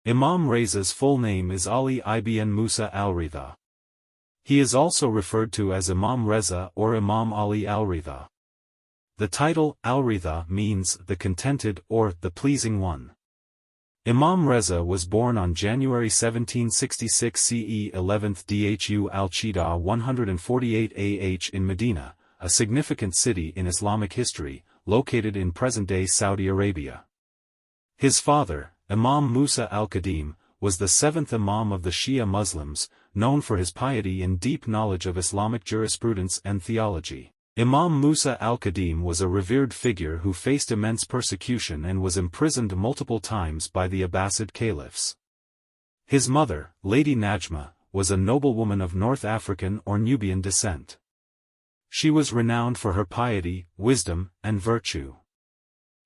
Imam Reza's full name is Ali ibn Musa al-Reza. He is also referred to as Imam Reza or Imam Ali al-Reza. The title, al-Reza, means the contented or the pleasing one. Imam Reza was born on January 1766 CE 11th Dhu al-Qida 148 AH in Medina, a significant city in Islamic history, located in present-day Saudi Arabia. His father, Imam Musa al-Qadim, was the seventh Imam of the Shia Muslims, known for his piety and deep knowledge of Islamic jurisprudence and theology. Imam Musa al-Qadim was a revered figure who faced immense persecution and was imprisoned multiple times by the Abbasid caliphs. His mother, Lady Najma, was a noblewoman of North African or Nubian descent. She was renowned for her piety, wisdom, and virtue.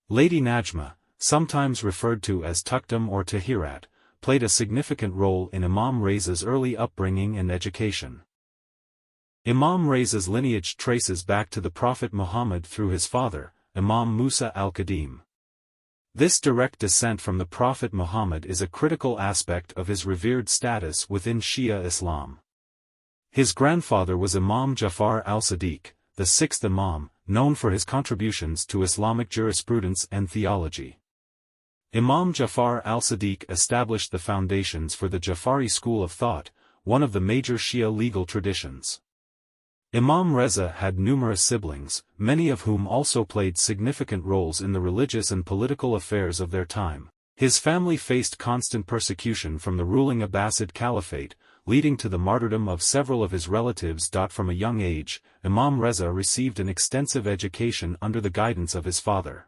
Lady Najma, sometimes referred to as Tuqdam or Tahirat, played a significant role in Imam Reza's early upbringing and education. Imam Reza's lineage traces back to the Prophet Muhammad through his father, Imam Musa al-Qadim. This direct descent from the Prophet Muhammad is a critical aspect of his revered status within Shia Islam. His grandfather was Imam Jafar al-Sadiq, the sixth Imam, known for his contributions to Islamic jurisprudence and theology. Imam Jafar al-Sadiq established the foundations for the Jafari school of thought, one of the major Shia legal traditions. Imam Reza had numerous siblings, many of whom also played significant roles in the religious and political affairs of their time. His family faced constant persecution from the ruling Abbasid Caliphate, leading to the martyrdom of several of his relatives. From a young age, Imam Reza received an extensive education under the guidance of his father.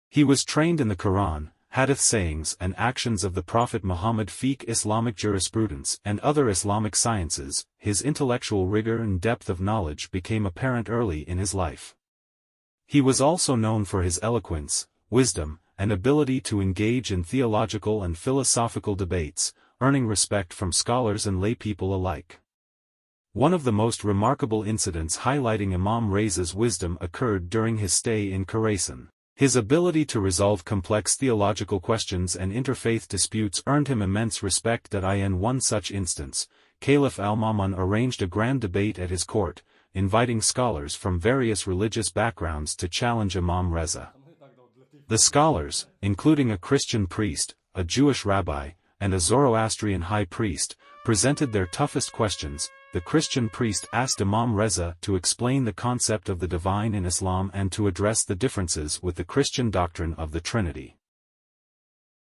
He was trained in the Quran, Hadith sayings and actions of the Prophet Muhammad, fiqh, Islamic jurisprudence, and other Islamic sciences. His intellectual rigor and depth of knowledge became apparent early in his life. He was also known for his eloquence, wisdom, and ability to engage in theological and philosophical debates, earning respect from scholars and laypeople alike. One of the most remarkable incidents highlighting Imam Reza's wisdom occurred during his stay in Khorasan. His ability to resolve complex theological questions and interfaith disputes earned him immense respect. In one such instance, Caliph al-Ma'mun arranged a grand debate at his court, inviting scholars from various religious backgrounds to challenge Imam Reza. The scholars, including a Christian priest, a Jewish rabbi, and a Zoroastrian high priest, presented their toughest questions. The Christian priest asked Imam Reza to explain the concept of the divine in Islam and to address the differences with the Christian doctrine of the Trinity.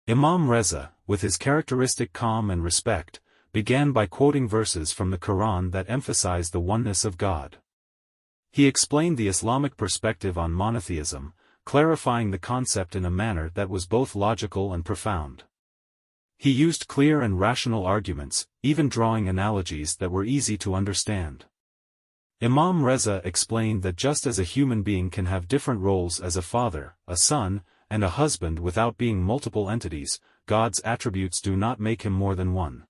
Imam Reza, with his characteristic calm and respect, began by quoting verses from the Quran that emphasize the oneness of God. He explained the Islamic perspective on monotheism, clarifying the concept in a manner that was both logical and profound. He used clear and rational arguments, even drawing analogies that were easy to understand. Imam Reza explained that just as a human being can have different roles as a father, a son, and a husband without being multiple entities, God's attributes do not make him more than one.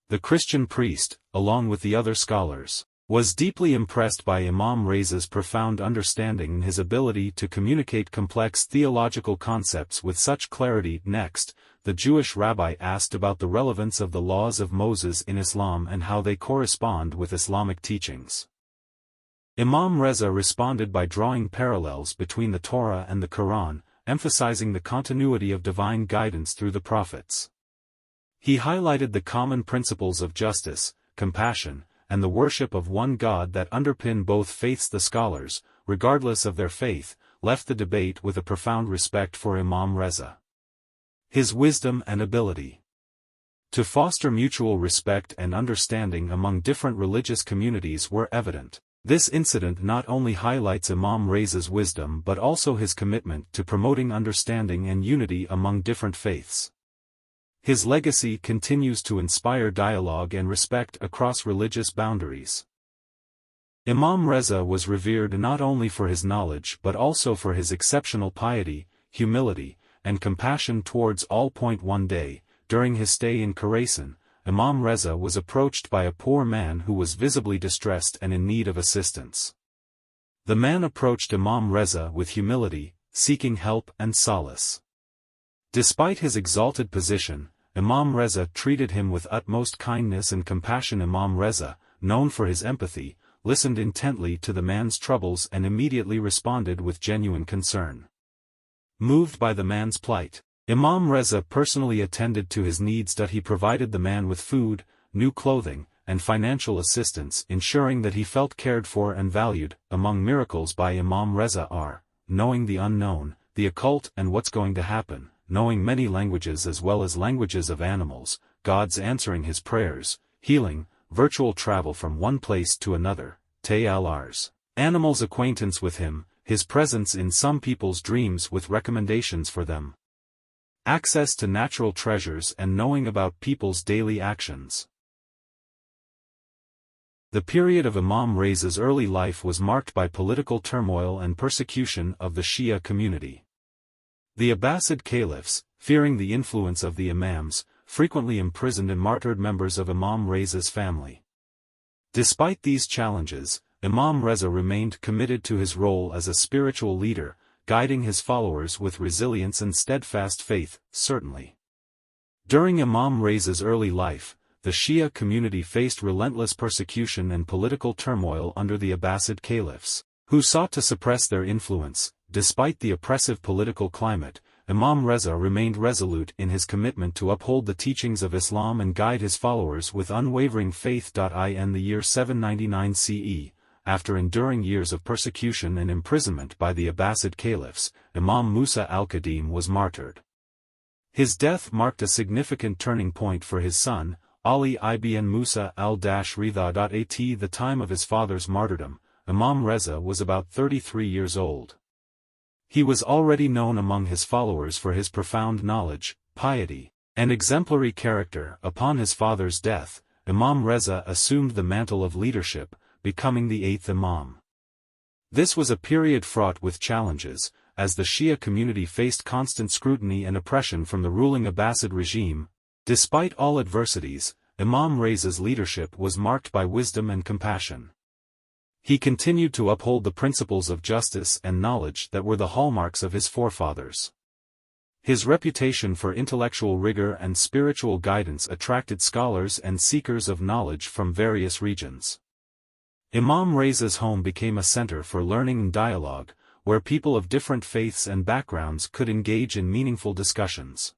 The Christian priest, along with the other scholars, was deeply impressed by Imam Reza's profound understanding and his ability to communicate complex theological concepts with such clarity. Next, the Jewish rabbi asked about the relevance of the laws of Moses in Islam and how they correspond with Islamic teachings. Imam Reza responded by drawing parallels between the Torah and the Quran, emphasizing the continuity of divine guidance through the prophets. He highlighted the common principles of justice, compassion, and the worship of one God that underpin both faiths. The scholars, regardless of their faith, left the debate with a profound respect for Imam Reza. His wisdom and ability to foster mutual respect and understanding among different religious communities were evident. This incident not only highlights Imam Reza's wisdom but also his commitment to promoting understanding and unity among different faiths. His legacy continues to inspire dialogue and respect across religious boundaries. Imam Reza was revered not only for his knowledge but also for his exceptional piety, humility, and compassion towards all. One day, during his stay in Khorasan, Imam Reza was approached by a poor man who was visibly distressed and in need of assistance. The man approached Imam Reza with humility, seeking help and solace. Despite his exalted position, Imam Reza treated him with utmost kindness and compassion. Imam Reza, known for his empathy, listened intently to the man's troubles and immediately responded with genuine concern. Moved by the man's plight, Imam Reza personally attended to his needs. He provided the man with food, new clothing, and financial assistance, ensuring that he felt cared for and valued. Among miracles by Imam Reza are knowing the unknown, the occult and what's going to happen, knowing many languages as well as languages of animals, gods answering his prayers, healing, virtual travel from one place to another, ta'alars, animals' acquaintance with him, his presence in some people's dreams with recommendations for them, access to natural treasures and knowing about people's daily actions. The period of Imam Reza's early life was marked by political turmoil and persecution of the Shia community. The Abbasid caliphs, fearing the influence of the imams, frequently imprisoned and martyred members of Imam Reza's family. Despite these challenges, Imam Reza remained committed to his role as a spiritual leader, guiding his followers with resilience and steadfast faith. Certainly, during Imam Reza's early life, the Shia community faced relentless persecution and political turmoil under the Abbasid caliphs, who sought to suppress their influence. Despite the oppressive political climate, Imam Reza remained resolute in his commitment to uphold the teachings of Islam and guide his followers with unwavering faith. In the year 799 CE, after enduring years of persecution and imprisonment by the Abbasid caliphs, Imam Musa al-Qadim was martyred. His death marked a significant turning point for his son, Ali ibn Musa al-Reza. At the time of his father's martyrdom, Imam Reza was about 33 years old. He was already known among his followers for his profound knowledge, piety, and exemplary character. Upon his father's death, Imam Reza assumed the mantle of leadership, becoming the eighth Imam. This was a period fraught with challenges, as the Shia community faced constant scrutiny and oppression from the ruling Abbasid regime. Despite all adversities, Imam Reza's leadership was marked by wisdom and compassion. He continued to uphold the principles of justice and knowledge that were the hallmarks of his forefathers. His reputation for intellectual rigor and spiritual guidance attracted scholars and seekers of knowledge from various regions. Imam Reza's home became a center for learning and dialogue, where people of different faiths and backgrounds could engage in meaningful discussions.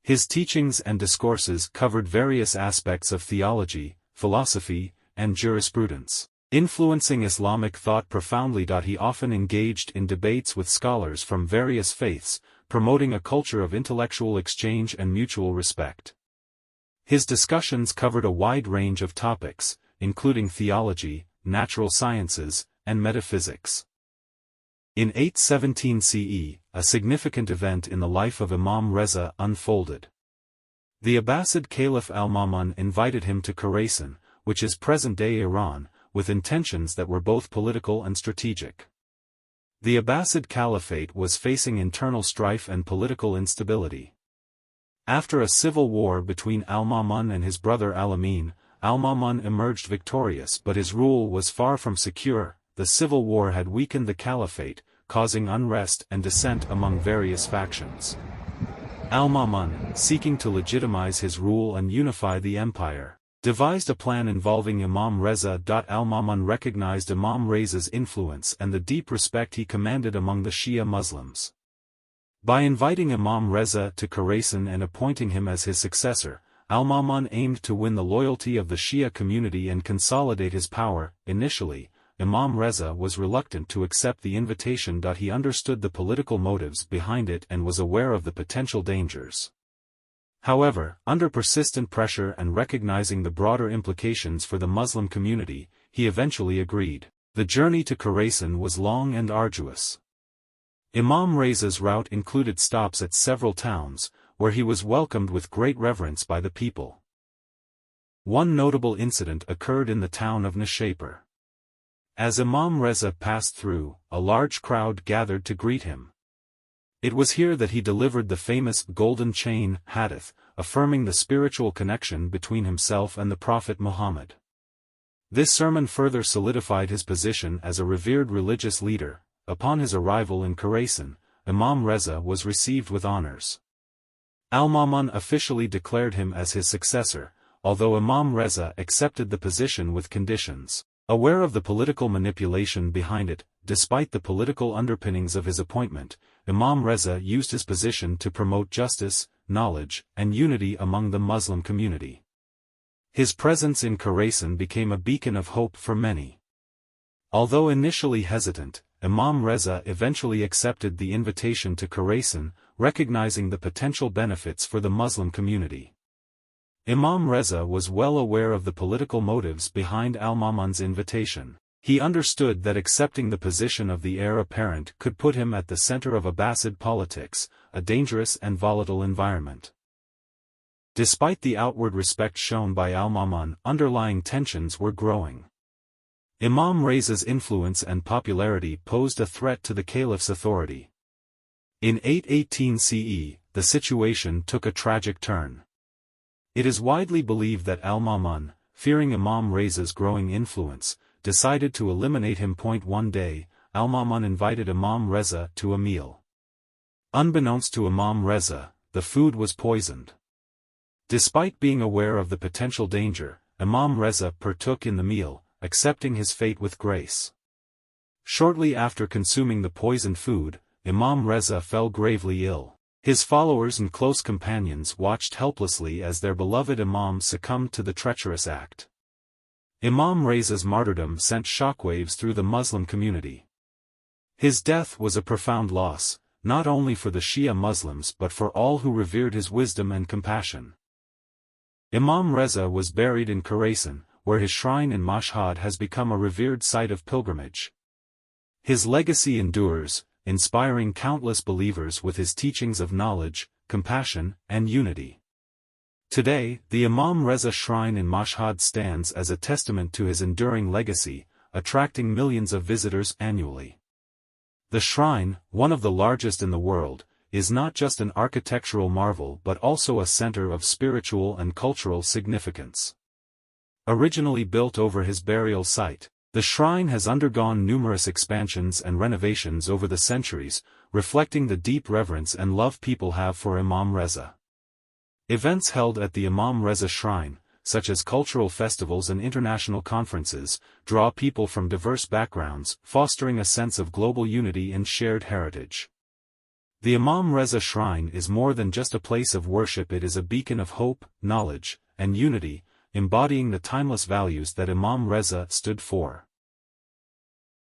His teachings and discourses covered various aspects of theology, philosophy, and jurisprudence, influencing Islamic thought profoundly. He often engaged in debates with scholars from various faiths, promoting a culture of intellectual exchange and mutual respect. His discussions covered a wide range of topics, including theology, natural sciences, and metaphysics. In 817 CE, a significant event in the life of Imam Reza unfolded. The Abbasid Caliph al-Ma'mun invited him to Khorasan, which is present-day Iran, with intentions that were both political and strategic. The Abbasid Caliphate was facing internal strife and political instability. After a civil war between al-Ma'mun and his brother al-Amin, al-Ma'mun emerged victorious, but his rule was far from secure. The civil war had weakened the caliphate, causing unrest and dissent among various factions. Al-Ma'mun, seeking to legitimize his rule and unify the empire, devised a plan involving Imam Reza. Al-Ma'mun recognized Imam Reza's influence and the deep respect he commanded among the Shia Muslims. By inviting Imam Reza to Khorasan and appointing him as his successor, Al-Ma'mun aimed to win the loyalty of the Shia community and consolidate his power. Initially, Imam Reza was reluctant to accept the invitation. He understood the political motives behind it and was aware of the potential dangers. However, under persistent pressure and recognizing the broader implications for the Muslim community, he eventually agreed. The journey to Khorasan was long and arduous. Imam Reza's route included stops at several towns, where he was welcomed with great reverence by the people. One notable incident occurred in the town of Nishapur. As Imam Reza passed through, a large crowd gathered to greet him. It was here that he delivered the famous golden chain hadith, affirming the spiritual connection between himself and the Prophet Muhammad. This sermon further solidified his position as a revered religious leader. Upon his arrival in Khorasan, Imam Reza was received with honors. Al-Ma'mun officially declared him as his successor, although Imam Reza accepted the position with conditions. Aware of the political manipulation behind it, despite the political underpinnings of his appointment, Imam Reza used his position to promote justice, knowledge, and unity among the Muslim community. His presence in Khorasan became a beacon of hope for many. Although initially hesitant, Imam Reza eventually accepted the invitation to Khorasan, recognizing the potential benefits for the Muslim community. Imam Reza was well aware of the political motives behind Al-Ma'mun's invitation. He understood that accepting the position of the heir apparent could put him at the center of Abbasid politics, a dangerous and volatile environment. Despite the outward respect shown by Al-Ma'mun, underlying tensions were growing. Imam Reza's influence and popularity posed a threat to the caliph's authority. In 818 CE, the situation took a tragic turn. It is widely believed that Al-Ma'mun, fearing Imam Reza's growing influence, decided to eliminate him. One day, Al-Ma'mun invited Imam Reza to a meal. Unbeknownst to Imam Reza, the food was poisoned. Despite being aware of the potential danger, Imam Reza partook in the meal, accepting his fate with grace. Shortly after consuming the poisoned food, Imam Reza fell gravely ill. His followers and close companions watched helplessly as their beloved Imam succumbed to the treacherous act. Imam Reza's martyrdom sent shockwaves through the Muslim community. His death was a profound loss, not only for the Shia Muslims but for all who revered his wisdom and compassion. Imam Reza was buried in Khorasan, where his shrine in Mashhad has become a revered site of pilgrimage. His legacy endures, inspiring countless believers with his teachings of knowledge, compassion, and unity. Today, the Imam Reza shrine in Mashhad stands as a testament to his enduring legacy, attracting millions of visitors annually. The shrine, one of the largest in the world, is not just an architectural marvel but also a center of spiritual and cultural significance. Originally built over his burial site, the shrine has undergone numerous expansions and renovations over the centuries, reflecting the deep reverence and love people have for Imam Reza. Events held at the Imam Reza shrine, such as cultural festivals and international conferences, draw people from diverse backgrounds, fostering a sense of global unity and shared heritage. The Imam Reza shrine is more than just a place of worship. It is a beacon of hope, knowledge, and unity, embodying the timeless values that Imam Reza stood for.